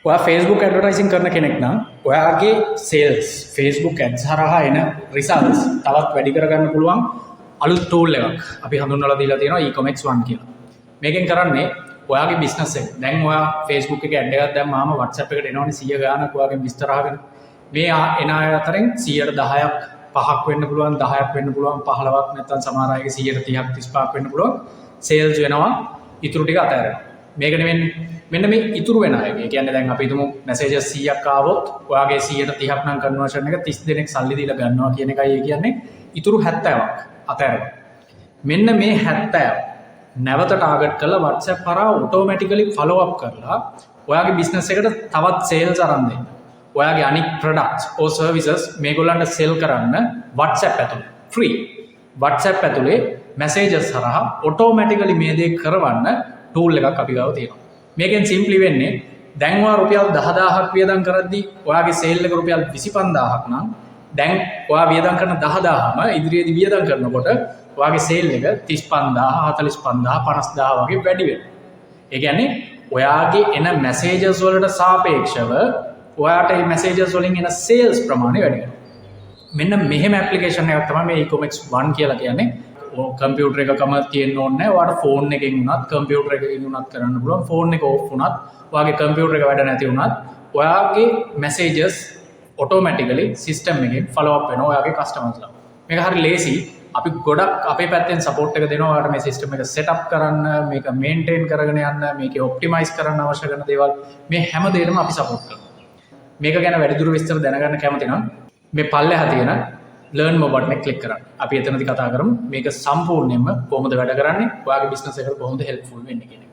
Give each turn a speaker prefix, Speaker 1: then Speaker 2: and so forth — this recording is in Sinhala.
Speaker 1: ඔයා Facebook ඇඩ්වර්ටයිසින් කරන කෙනෙක් නම් ඔයාගේ සේල්ස් Facebook ඇඩ්ස් හරහා එන රිසල්ට්ස් තවත් වැඩි කරගන්න පුළුවන් අලුත් ටූල් එකක් අපි හඳුන්වලා දීලා තියෙනවා e-commerce one කියලා. මේකෙන් කරන්නේ ඔයාගේ බිස්නස් එක. දැන් ඔයා Facebook එකේ ඇඩ් එකක් දැම්මාම WhatsApp එකට එනවනේ 100 ගාණක් ඔයාගෙන් විස්තර අහගෙන. මේ එන අය අතරින් 10%ක් 5ක් වෙන්න පුළුවන් 10ක් වෙන්න පුළුවන් 15ක් නැත්නම් සමහර අයගේ 130ක් 35ක් වෙන්න පුළුවන් සේල්ස් වෙනවා ඉතුරු ටික අතහැරෙනවා. මේක නෙවෙන්නේ මෙන්න මේ ඉතුරු වෙන අය. ඒ කියන්නේ දැන් අපි හිතමු මැසේජස් 100ක් ආවොත් ඔයාගේ 130ක් නම් කන්වර්ෂන් එක 30 දෙනෙක් සල්ලි දීලා ගන්නවා කියන එකයි ඒ කියන්නේ. ඉතුරු 70ක් අතහැරෙනවා. මෙන්න මේ 70 නැවත ටාගට් කරලා WhatsApp හරහා ඔටෝමැටිකලි ෆලෝ අප් කරලා ඔයාගේ බිස්නස් එකට තවත් සේල්ස් අරන් දෙන්න. ඔයාගේ අනික් ප්‍රොඩක්ට්ස් or සර්විසස් මේගොල්ලන්ට සෙල් කරන්න WhatsApp ඇතුලේ ෆ්‍රී. WhatsApp ඇතුලේ මැසේජස් හරහා ඔටෝමැටිකලි මේ දේ කරවන්න ටූල් එකක් අපි ගාව තියෙනවා. මේකෙන් සිම්ප්ලි වෙන්නේ දැන් ඔයා රුපියල් 10000ක් වියදම් කරද්දී ඔයාගේ සේල් එක රුපියල් 25000ක් නම් දැන් ඔයා වියදම් කරන 10000ම ඉදිරියේදී වියදම් කරනකොට ඔයාගේ සේල් එක 35000 45000 50000 වගේ වැඩි වෙනවා. ඒ කියන්නේ ඔයාගේ එන මැසේජස් වලට සාපේක්ෂව ඔයාට මේ මැසේජස් වලින් එන සේල්ස් ප්‍රමාණය වැඩි වෙනවා. මෙන්න මෙහෙම ඇප්ලිකේෂන් එකක් තමයි මේ e-commerce one කියලා කියන්නේ. කම්පියුටර් එකකම තියෙන්න ඕනේ නැහැ. ඔයාට ෆෝන් එකකින් උනත් කම්පියුටර් එකකින් උනත් කරන්න පුළුවන්. ෆෝන් එක ඕෆ් වුණත් ඔයාගේ කම්පියුටර් එක වැඩ නැති වුණත් ඔයාගේ මැසේජස් ඔටෝමැටිකලි සිස්ටම් එකෙන් ෆලෝ අප් වෙනවා ඔයාගේ කස්ටමර්ස්ලා. මේක හරි ලේසි. අපි ගොඩක් අපේ පැත්තෙන් සපෝට් එක දෙනවා ඔයාලට මේ සිස්ටම් එක සෙට් අප් කරන්න, මේක මේන්ටේන් කරගෙන යන්න, මේක ඔප්ටිමයිස් කරන්න අවශ්‍ය කරන දේවල් මේ හැම දෙයකම අපි සපෝට් කරනවා. මේක ගැන වැඩිදුර විස්තර දැනගන්න කැමති නම් මේ පල්ලෙහා තියෙන learn more button එක ක්ලික් කරන්න. අපි එතනදී කතා කරමු මේක සම්පූර්ණයෙන්ම කොහොමද වැඩ කරන්නේ, ඔයාගේ බිස්නස් එකට කොහොමද හෙල්ප්ෆුල් වෙන්නේ කියන එක.